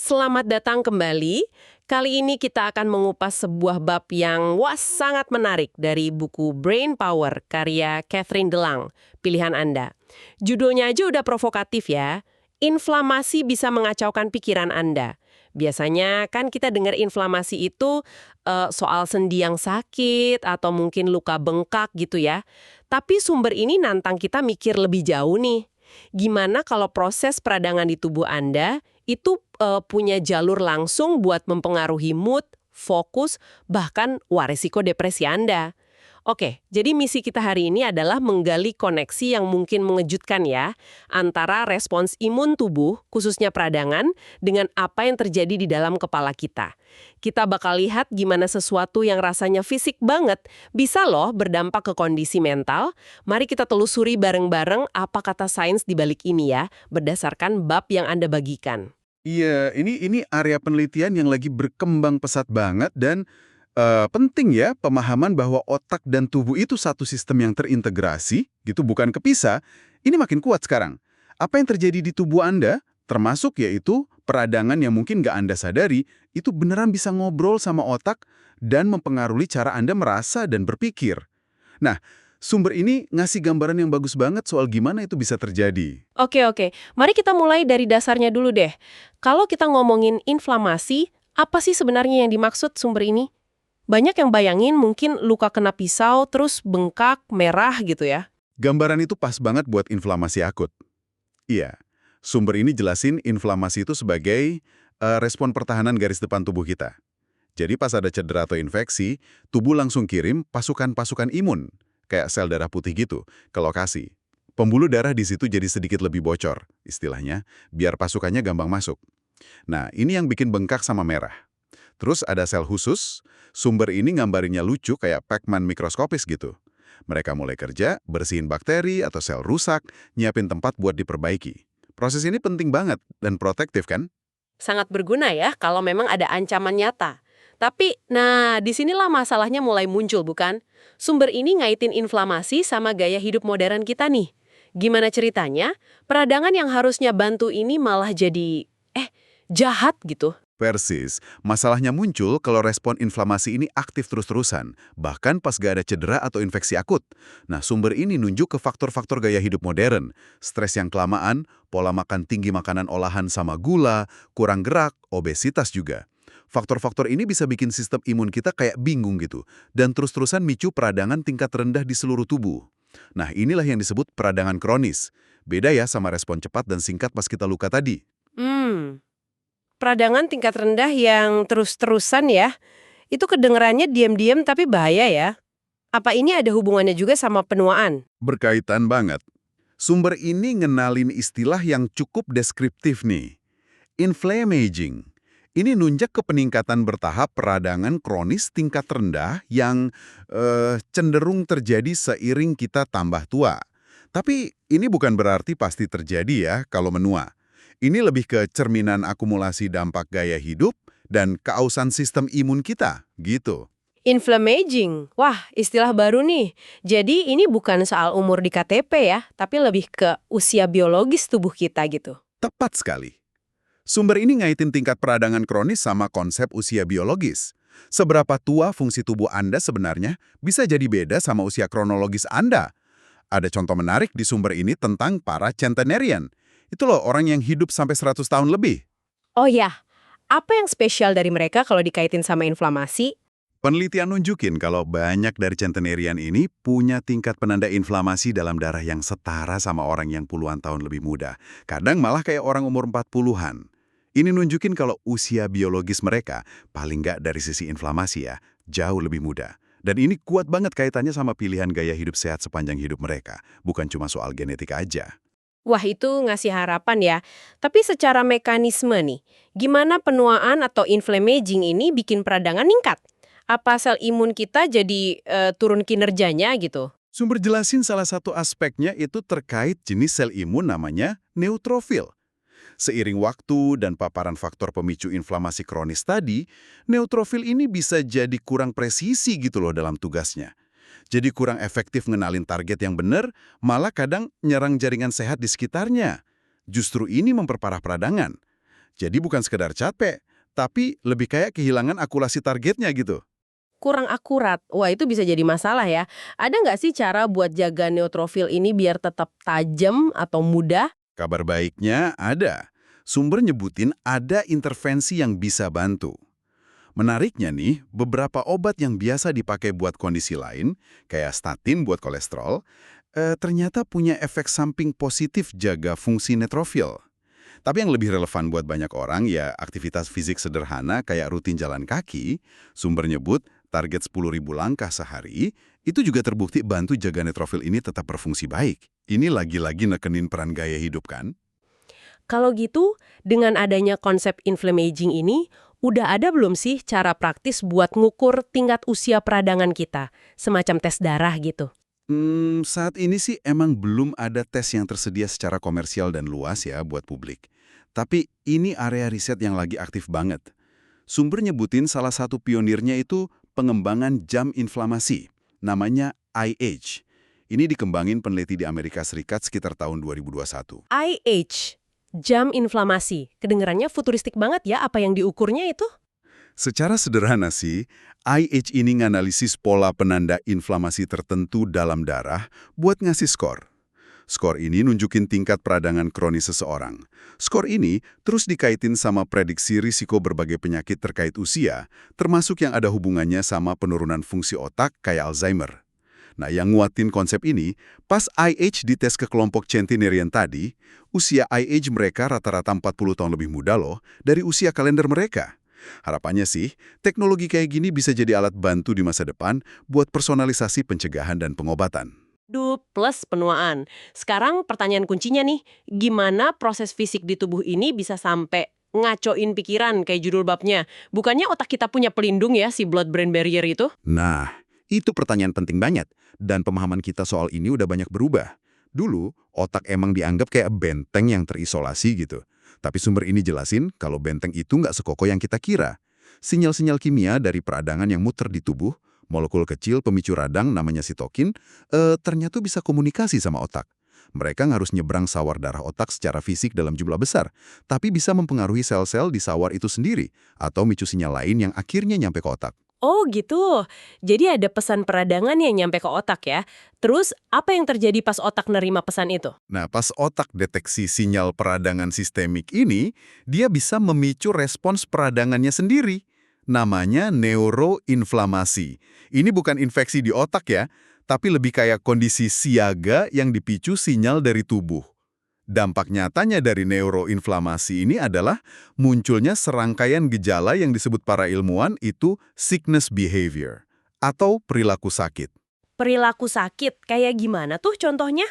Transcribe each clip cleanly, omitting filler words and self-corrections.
Selamat datang kembali. Kali ini kita akan mengupas sebuah bab yang sangat menarik dari buku Brain Power karya Catherine DeLang. Pilihan Anda. Judulnya aja udah provokatif ya. Inflamasi bisa mengacaukan pikiran Anda. Biasanya kan kita dengar inflamasi itu soal sendi yang sakit atau mungkin luka bengkak gitu ya. Tapi sumber ini nantang kita mikir lebih jauh nih. Gimana kalau proses peradangan di tubuh Anda itu punya jalur langsung buat mempengaruhi mood, fokus, bahkan resiko depresi Anda. Oke, jadi misi kita hari ini adalah menggali koneksi yang mungkin mengejutkan ya, antara respons imun tubuh, khususnya peradangan, dengan apa yang terjadi di dalam kepala kita. Kita bakal lihat gimana sesuatu yang rasanya fisik banget bisa loh berdampak ke kondisi mental. Mari kita telusuri bareng-bareng apa kata sains di balik ini ya, berdasarkan bab yang Anda bagikan. Iya, ini area penelitian yang lagi berkembang pesat banget dan penting ya pemahaman bahwa otak dan tubuh itu satu sistem yang terintegrasi, gitu bukan kepisah. Ini makin kuat sekarang. Apa yang terjadi di tubuh Anda, termasuk yaitu peradangan yang mungkin nggak Anda sadari, itu beneran bisa ngobrol sama otak dan mempengaruhi cara Anda merasa dan berpikir. Nah, sumber ini ngasih gambaran yang bagus banget soal gimana itu bisa terjadi. Oke. Mari kita mulai dari dasarnya dulu deh. Kalau kita ngomongin inflamasi, apa sih sebenarnya yang dimaksud sumber ini? Banyak yang bayangin mungkin luka kena pisau terus bengkak, merah gitu ya. Gambaran itu pas banget buat inflamasi akut. Iya, sumber ini jelasin inflamasi itu sebagai respon pertahanan garis depan tubuh kita. Jadi pas ada cedera atau infeksi, tubuh langsung kirim pasukan-pasukan imun, kayak sel darah putih gitu, ke lokasi. Pembuluh darah di situ jadi sedikit lebih bocor, istilahnya, biar pasukannya gampang masuk. Nah, ini yang bikin bengkak sama merah. Terus ada sel khusus, sumber ini gambarinnya lucu kayak Pac-Man mikroskopis gitu. Mereka mulai kerja, bersihin bakteri atau sel rusak, nyiapin tempat buat diperbaiki. Proses ini penting banget dan protektif kan? Sangat berguna ya kalau memang ada ancaman nyata. Tapi, disinilah masalahnya mulai muncul bukan? Sumber ini ngaitin inflamasi sama gaya hidup modern kita nih. Gimana ceritanya? Peradangan yang harusnya bantu ini malah jadi, jahat gitu. Persis, masalahnya muncul kalau respon inflamasi ini aktif terus-terusan, bahkan pas gak ada cedera atau infeksi akut. Nah, sumber ini nunjuk ke faktor-faktor gaya hidup modern, stres yang kelamaan, pola makan tinggi makanan olahan sama gula, kurang gerak, obesitas juga. Faktor-faktor ini bisa bikin sistem imun kita kayak bingung gitu, dan terus-terusan micu peradangan tingkat rendah di seluruh tubuh. Nah, inilah yang disebut peradangan kronis. Beda ya sama respon cepat dan singkat pas kita luka tadi. Peradangan tingkat rendah yang terus-terusan ya, itu kedengerannya diam-diam tapi bahaya ya. Apa ini ada hubungannya juga sama penuaan? Berkaitan banget. Sumber ini ngenalin istilah yang cukup deskriptif nih. Inflammaging. Ini nunjak ke peningkatan bertahap peradangan kronis tingkat rendah yang cenderung terjadi seiring kita tambah tua. Tapi ini bukan berarti pasti terjadi ya kalau menua. Ini lebih ke cerminan akumulasi dampak gaya hidup dan keausan sistem imun kita, gitu. Inflammaging. Wah, istilah baru nih. Jadi ini bukan soal umur di KTP ya, tapi lebih ke usia biologis tubuh kita gitu. Tepat sekali. Sumber ini ngaitin tingkat peradangan kronis sama konsep usia biologis. Seberapa tua fungsi tubuh Anda sebenarnya bisa jadi beda sama usia kronologis Anda. Ada contoh menarik di sumber ini tentang para centenarian. Itu loh orang yang hidup sampai 100 tahun lebih. Oh ya, apa yang spesial dari mereka kalau dikaitin sama inflamasi? Penelitian nunjukin kalau banyak dari centenarian ini punya tingkat penanda inflamasi dalam darah yang setara sama orang yang puluhan tahun lebih muda. Kadang malah kayak orang umur 40-an. Ini nunjukin kalau usia biologis mereka, paling nggak dari sisi inflamasi ya, jauh lebih muda. Dan ini kuat banget kaitannya sama pilihan gaya hidup sehat sepanjang hidup mereka, bukan cuma soal genetika aja. Wah, itu ngasih harapan ya. Tapi secara mekanisme nih, gimana penuaan atau inflammaging ini bikin peradangan meningkat? Apa sel imun kita jadi turun kinerjanya gitu? Sumber jelasin salah satu aspeknya itu terkait jenis sel imun namanya neutrofil. Seiring waktu dan paparan faktor pemicu inflamasi kronis tadi, neutrofil ini bisa jadi kurang presisi gitu loh dalam tugasnya. Jadi kurang efektif ngenalin target yang benar, malah kadang nyerang jaringan sehat di sekitarnya. Justru ini memperparah peradangan. Jadi bukan sekedar capek, tapi lebih kayak kehilangan akurasi targetnya gitu. Kurang akurat. Wah, itu bisa jadi masalah ya. Ada nggak sih cara buat jaga neutrofil ini biar tetap tajam atau mudah? Kabar baiknya ada. Sumber nyebutin ada intervensi yang bisa bantu. Menariknya nih, beberapa obat yang biasa dipakai buat kondisi lain, kayak statin buat kolesterol, ternyata punya efek samping positif jaga fungsi neutrofil. Tapi yang lebih relevan buat banyak orang ya aktivitas fisik sederhana kayak rutin jalan kaki, sumber nyebut target 10.000 langkah sehari, itu juga terbukti bantu jaga neutrofil ini tetap berfungsi baik. Ini lagi-lagi nekenin peran gaya hidup kan? Kalau gitu, dengan adanya konsep inflammaging ini, udah ada belum sih cara praktis buat ngukur tingkat usia peradangan kita? Semacam tes darah gitu. Saat ini sih emang belum ada tes yang tersedia secara komersial dan luas ya buat publik. Tapi ini area riset yang lagi aktif banget. Sumber nyebutin salah satu pionirnya itu pengembangan jam inflamasi, namanya IH. Ini dikembangin peneliti di Amerika Serikat sekitar tahun 2021. IH, jam inflamasi. Kedengarannya futuristik banget ya apa yang diukurnya itu? Secara sederhana sih, IH ini nganalisis pola penanda inflamasi tertentu dalam darah buat ngasih skor. Skor ini nunjukin tingkat peradangan kronis seseorang. Skor ini terus dikaitin sama prediksi risiko berbagai penyakit terkait usia, termasuk yang ada hubungannya sama penurunan fungsi otak kayak Alzheimer. Nah, yang nguatin konsep ini, pas IH dites ke kelompok centenarian tadi, usia IH mereka rata-rata 40 tahun lebih muda loh dari usia kalender mereka. Harapannya sih, teknologi kayak gini bisa jadi alat bantu di masa depan buat personalisasi pencegahan dan pengobatan. Plus penuaan. Sekarang pertanyaan kuncinya nih, gimana proses fisik di tubuh ini bisa sampai ngacoin pikiran kayak judul babnya? Bukannya otak kita punya pelindung ya si blood-brain barrier itu? Nah, itu pertanyaan penting banget, dan pemahaman kita soal ini udah banyak berubah. Dulu, otak emang dianggap kayak benteng yang terisolasi gitu. Tapi sumber ini jelasin kalau benteng itu nggak sekokoh yang kita kira. Sinyal-sinyal kimia dari peradangan yang muter di tubuh, molekul kecil pemicu radang namanya sitokin, ternyata bisa komunikasi sama otak. Mereka harus nyebrang sawar darah otak secara fisik dalam jumlah besar, tapi bisa mempengaruhi sel-sel di sawar itu sendiri, atau micu sinyal lain yang akhirnya nyampe ke otak. Oh gitu. Jadi ada pesan peradangan yang nyampe ke otak ya. Terus apa yang terjadi pas otak nerima pesan itu? Nah, pas otak deteksi sinyal peradangan sistemik ini, dia bisa memicu respons peradangannya sendiri. Namanya neuroinflamasi. Ini bukan infeksi di otak ya, tapi lebih kayak kondisi siaga yang dipicu sinyal dari tubuh. Dampak nyatanya dari neuroinflamasi ini adalah munculnya serangkaian gejala yang disebut para ilmuwan itu sickness behavior, atau perilaku sakit. Perilaku sakit kayak gimana tuh contohnya?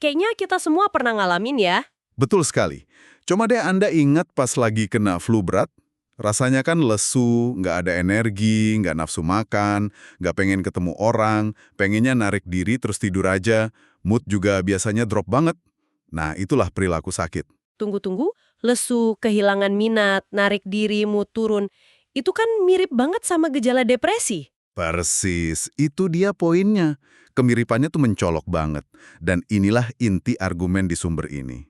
Kayaknya kita semua pernah ngalamin ya. Betul sekali. Coba deh Anda ingat pas lagi kena flu berat, rasanya kan lesu, nggak ada energi, nggak nafsu makan, nggak pengen ketemu orang, pengennya narik diri terus tidur aja, mood juga biasanya drop banget. Nah, itulah perilaku sakit. Tunggu-tunggu, lesu, kehilangan minat, narik diri, mood turun. Itu kan mirip banget sama gejala depresi. Persis, itu dia poinnya. Kemiripannya tuh mencolok banget. Dan inilah inti argumen di sumber ini.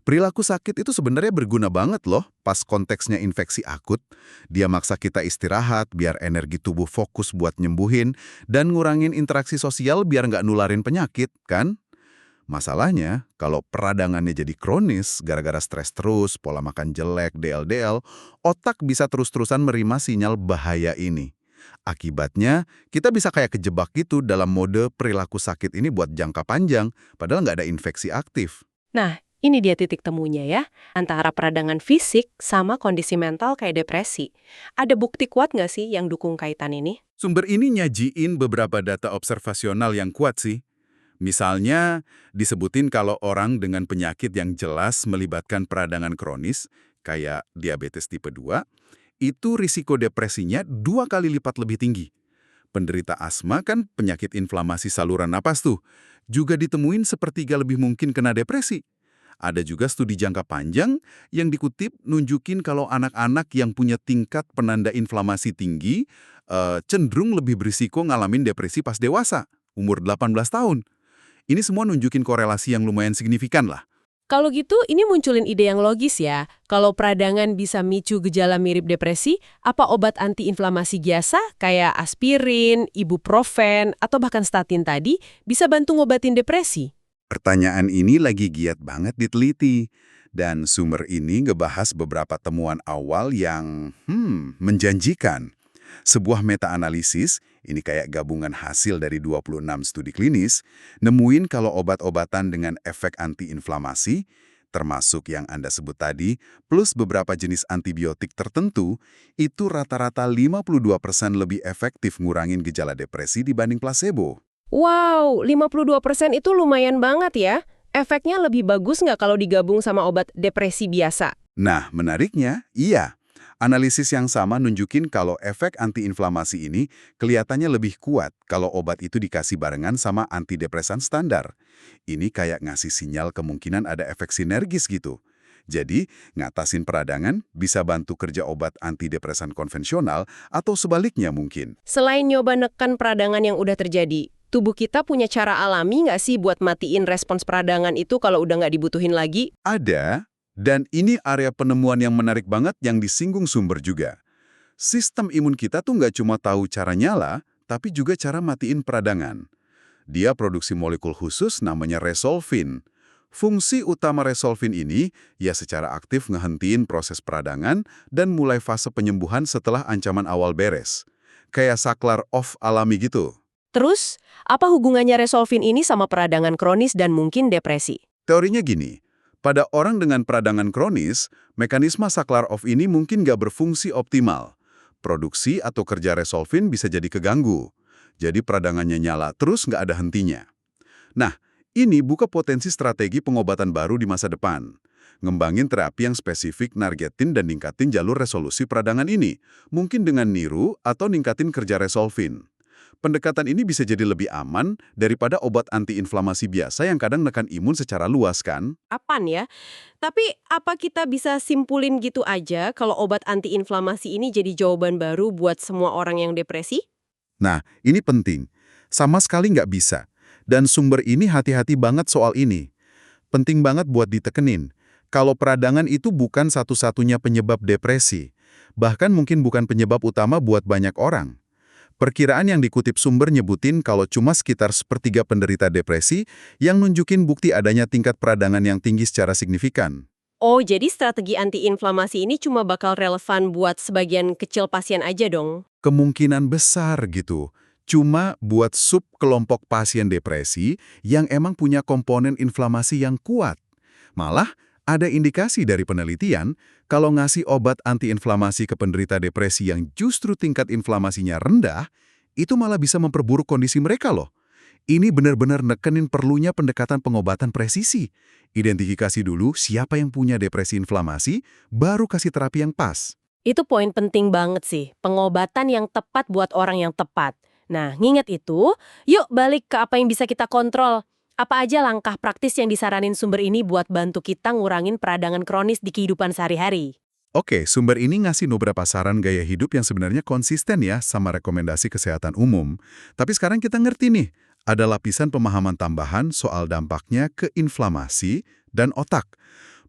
Perilaku sakit itu sebenarnya berguna banget loh pas konteksnya infeksi akut. Dia maksa kita istirahat biar energi tubuh fokus buat nyembuhin dan ngurangin interaksi sosial biar nggak nularin penyakit, kan? Masalahnya, kalau peradangannya jadi kronis, gara-gara stres terus, pola makan jelek, DLDL, otak bisa terus-terusan menerima sinyal bahaya ini. Akibatnya, kita bisa kayak kejebak gitu dalam mode perilaku sakit ini buat jangka panjang, padahal nggak ada infeksi aktif. Nah, ini dia titik temunya ya, antara peradangan fisik sama kondisi mental kayak depresi. Ada bukti kuat nggak sih yang dukung kaitan ini? Sumber ini nyajiin beberapa data observasional yang kuat sih. Misalnya, disebutin kalau orang dengan penyakit yang jelas melibatkan peradangan kronis, kayak diabetes tipe 2, itu risiko depresinya 2 kali lipat lebih tinggi. Penderita asma kan penyakit inflamasi saluran napas tuh, juga ditemuin sepertiga lebih mungkin kena depresi. Ada juga studi jangka panjang yang dikutip nunjukin kalau anak-anak yang punya tingkat penanda inflamasi tinggi cenderung lebih berisiko ngalamin depresi pas dewasa, umur 18 tahun. Ini semua nunjukin korelasi yang lumayan signifikan lah. Kalau gitu, ini munculin ide yang logis ya. Kalau peradangan bisa micu gejala mirip depresi, apa obat antiinflamasi biasa kayak aspirin, ibuprofen, atau bahkan statin tadi bisa bantu ngobatin depresi? Pertanyaan ini lagi giat banget diteliti. Dan sumber ini ngebahas beberapa temuan awal yang, menjanjikan. Sebuah meta-analisis, ini kayak gabungan hasil dari 26 studi klinis, nemuin kalau obat-obatan dengan efek antiinflamasi, termasuk yang Anda sebut tadi, plus beberapa jenis antibiotik tertentu, itu rata-rata 52% lebih efektif ngurangin gejala depresi dibanding placebo. Wow, 52% itu lumayan banget ya. Efeknya lebih bagus nggak kalau digabung sama obat depresi biasa? Nah, menariknya, iya. Analisis yang sama nunjukin kalau efek antiinflamasi ini kelihatannya lebih kuat kalau obat itu dikasih barengan sama antidepresan standar. Ini kayak ngasih sinyal kemungkinan ada efek sinergis gitu. Jadi, ngatasin peradangan bisa bantu kerja obat antidepresan konvensional atau sebaliknya mungkin. Selain nyoba neken peradangan yang udah terjadi, tubuh kita punya cara alami nggak sih buat matiin respons peradangan itu kalau udah nggak dibutuhin lagi? Ada, dan ini area penemuan yang menarik banget yang disinggung sumber juga. Sistem imun kita tuh nggak cuma tahu cara nyala, tapi juga cara matiin peradangan. Dia produksi molekul khusus namanya resolvin. Fungsi utama resolvin ini ya secara aktif ngehentiin proses peradangan dan mulai fase penyembuhan setelah ancaman awal beres. Kayak saklar off alami gitu. Terus, apa hubungannya resolvin ini sama peradangan kronis dan mungkin depresi? Teorinya gini, pada orang dengan peradangan kronis, mekanisme saklar off ini mungkin nggak berfungsi optimal. Produksi atau kerja resolvin bisa jadi keganggu. Jadi peradangannya nyala terus nggak ada hentinya. Nah, ini buka potensi strategi pengobatan baru di masa depan. Ngembangin terapi yang spesifik nargetin dan ningkatin jalur resolusi peradangan ini. Mungkin dengan niru atau ningkatin kerja resolvin. Pendekatan ini bisa jadi lebih aman daripada obat antiinflamasi biasa yang kadang nekan imun secara luas kan? Apaan ya? Tapi apa kita bisa simpulin gitu aja kalau obat antiinflamasi ini jadi jawaban baru buat semua orang yang depresi? Nah, ini penting. Sama sekali nggak bisa. Dan sumber ini hati-hati banget soal ini. Penting banget buat ditekenin. Kalau peradangan itu bukan satu-satunya penyebab depresi. Bahkan mungkin bukan penyebab utama buat banyak orang. Perkiraan yang dikutip sumber nyebutin kalau cuma sekitar sepertiga penderita depresi yang nunjukin bukti adanya tingkat peradangan yang tinggi secara signifikan. Oh, jadi strategi antiinflamasi ini cuma bakal relevan buat sebagian kecil pasien aja dong? Kemungkinan besar gitu. Cuma buat subkelompok pasien depresi yang emang punya komponen inflamasi yang kuat. Malah, ada indikasi dari penelitian kalau ngasih obat antiinflamasi ke penderita depresi yang justru tingkat inflamasinya rendah, itu malah bisa memperburuk kondisi mereka loh. Ini benar-benar nekenin perlunya pendekatan pengobatan presisi. Identifikasi dulu siapa yang punya depresi inflamasi, baru kasih terapi yang pas. Itu poin penting banget sih, pengobatan yang tepat buat orang yang tepat. Nah, nginget itu, yuk balik ke apa yang bisa kita kontrol. Apa aja langkah praktis yang disaranin sumber ini buat bantu kita ngurangin peradangan kronis di kehidupan sehari-hari? Oke, sumber ini ngasih beberapa saran gaya hidup yang sebenarnya konsisten ya sama rekomendasi kesehatan umum. Tapi sekarang kita ngerti nih, ada lapisan pemahaman tambahan soal dampaknya ke inflamasi dan otak.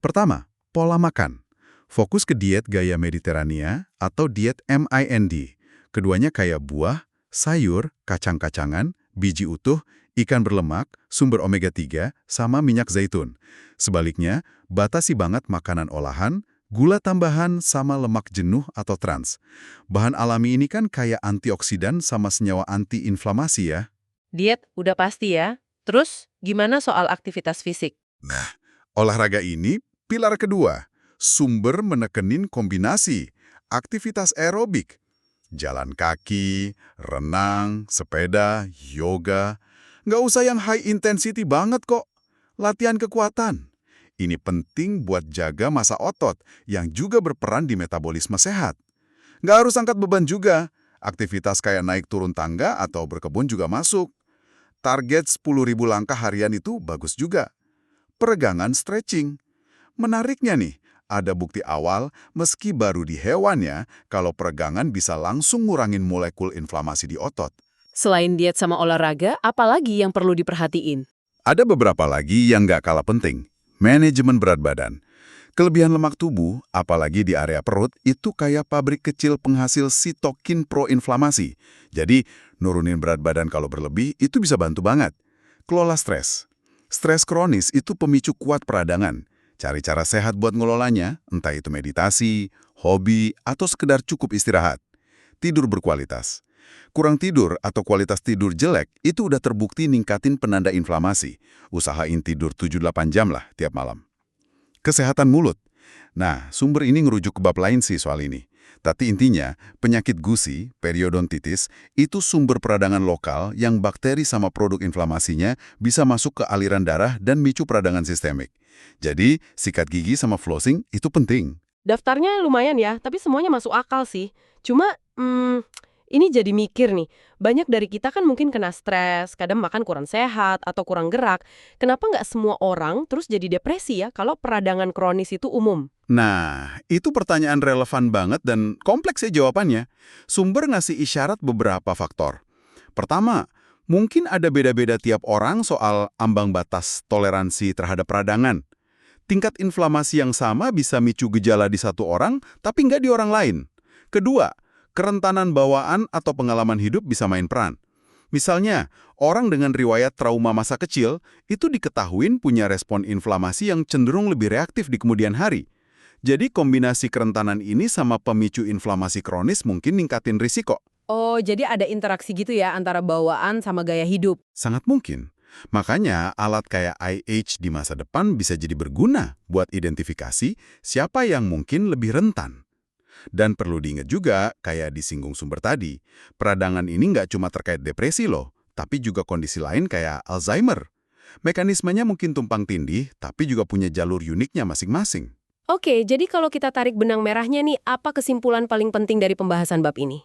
Pertama, pola makan. Fokus ke diet gaya Mediterania atau diet MIND. Keduanya kayak buah, sayur, kacang-kacangan, biji utuh, ikan berlemak, sumber omega-3, sama minyak zaitun. Sebaliknya, batasi banget makanan olahan, gula tambahan sama lemak jenuh atau trans. Bahan alami ini kan kayak antioksidan sama senyawa antiinflamasi ya. Diet udah pasti ya. Terus, gimana soal aktivitas fisik? Nah, olahraga ini pilar kedua. Sumber menekenin kombinasi. Aktivitas aerobik. Jalan kaki, renang, sepeda, yoga. Nggak usah yang high intensity banget kok. Latihan kekuatan. Ini penting buat jaga massa otot yang juga berperan di metabolisme sehat. Nggak harus angkat beban juga. Aktivitas kayak naik turun tangga atau berkebun juga masuk. Target 10.000 langkah harian itu bagus juga. Peregangan stretching. Menariknya nih, ada bukti awal meski baru di hewan ya, kalau peregangan bisa langsung ngurangin molekul inflamasi di otot. Selain diet sama olahraga, apa lagi yang perlu diperhatiin? Ada beberapa lagi yang nggak kalah penting. Manajemen berat badan. Kelebihan lemak tubuh, apalagi di area perut, itu kayak pabrik kecil penghasil sitokin proinflamasi. Jadi, nurunin berat badan kalau berlebih itu bisa bantu banget. Kelola stres. Stres kronis itu pemicu kuat peradangan. Cari cara sehat buat ngelolanya, entah itu meditasi, hobi, atau sekedar cukup istirahat. Tidur berkualitas. Kurang tidur atau kualitas tidur jelek itu udah terbukti ningkatin penanda inflamasi. Usahain tidur 7-8 jam lah tiap malam. Kesehatan mulut. Nah, sumber ini ngerujuk ke bab lain sih soal ini. Tapi intinya, penyakit gusi, periodontitis, itu sumber peradangan lokal yang bakteri sama produk inflamasinya bisa masuk ke aliran darah dan micu peradangan sistemik. Jadi, sikat gigi sama flossing itu penting. Daftarnya lumayan ya, tapi semuanya masuk akal sih. Cuma, ini jadi mikir nih, banyak dari kita kan mungkin kena stres, kadang makan kurang sehat, atau kurang gerak. Kenapa nggak semua orang terus jadi depresi ya kalau peradangan kronis itu umum? Nah, itu pertanyaan relevan banget dan kompleks ya jawabannya. Sumber ngasih isyarat beberapa faktor. Pertama, mungkin ada beda-beda tiap orang soal ambang batas toleransi terhadap peradangan. Tingkat inflamasi yang sama bisa micu gejala di satu orang, tapi nggak di orang lain. Kedua, kerentanan bawaan atau pengalaman hidup bisa main peran. Misalnya, orang dengan riwayat trauma masa kecil itu diketahuin punya respon inflamasi yang cenderung lebih reaktif di kemudian hari. Jadi kombinasi kerentanan ini sama pemicu inflamasi kronis mungkin ningkatin risiko. Oh, jadi ada interaksi gitu ya antara bawaan sama gaya hidup. Sangat mungkin. Makanya alat kayak IH di masa depan bisa jadi berguna buat identifikasi siapa yang mungkin lebih rentan. Dan perlu diingat juga, kayak disinggung sumber tadi, peradangan ini nggak cuma terkait depresi loh, tapi juga kondisi lain kayak Alzheimer. Mekanismenya mungkin tumpang tindih, tapi juga punya jalur uniknya masing-masing. Oke, jadi kalau kita tarik benang merahnya nih, apa kesimpulan paling penting dari pembahasan bab ini?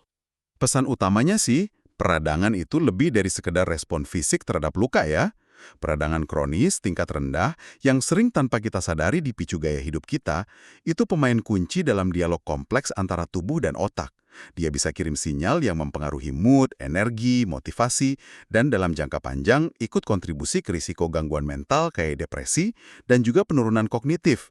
Pesan utamanya sih, peradangan itu lebih dari sekedar respon fisik terhadap luka ya. Peradangan kronis tingkat rendah yang sering tanpa kita sadari dipicu gaya hidup kita, itu pemain kunci dalam dialog kompleks antara tubuh dan otak. Dia bisa kirim sinyal yang mempengaruhi mood, energi, motivasi, dan dalam jangka panjang ikut kontribusi ke risiko gangguan mental kayak depresi dan juga penurunan kognitif.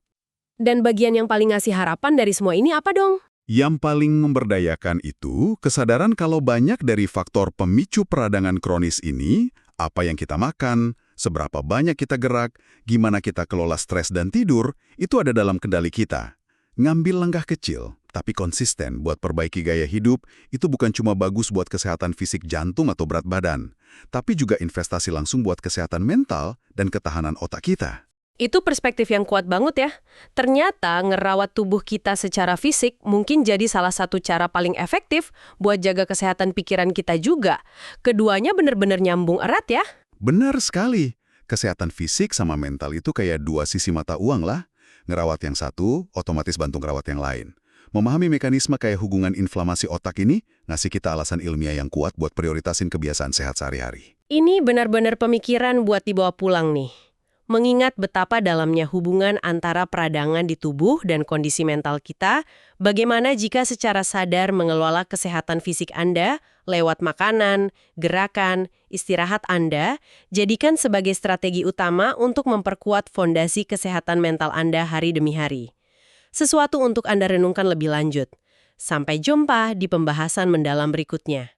Dan bagian yang paling ngasih harapan dari semua ini apa dong? Yang paling memberdayakan itu kesadaran kalau banyak dari faktor pemicu peradangan kronis ini, apa yang kita makan, seberapa banyak kita gerak, gimana kita kelola stres dan tidur, itu ada dalam kendali kita. Ngambil langkah kecil, tapi konsisten buat perbaiki gaya hidup, itu bukan cuma bagus buat kesehatan fisik jantung atau berat badan, tapi juga investasi langsung buat kesehatan mental dan ketahanan otak kita. Itu perspektif yang kuat banget ya. Ternyata ngerawat tubuh kita secara fisik mungkin jadi salah satu cara paling efektif buat jaga kesehatan pikiran kita juga. Keduanya benar-benar nyambung erat ya. Benar sekali. Kesehatan fisik sama mental itu kayak dua sisi mata uang lah. Ngerawat yang satu, otomatis bantu ngerawat yang lain. Memahami mekanisme kayak hubungan inflamasi otak ini, ngasih kita alasan ilmiah yang kuat buat prioritasin kebiasaan sehat sehari-hari. Ini benar-benar pemikiran buat dibawa pulang nih. Mengingat betapa dalamnya hubungan antara peradangan di tubuh dan kondisi mental kita, bagaimana jika secara sadar mengelola kesehatan fisik Anda lewat makanan, gerakan, istirahat Anda, jadikan sebagai strategi utama untuk memperkuat fondasi kesehatan mental Anda hari demi hari. Sesuatu untuk Anda renungkan lebih lanjut. Sampai jumpa di pembahasan mendalam berikutnya.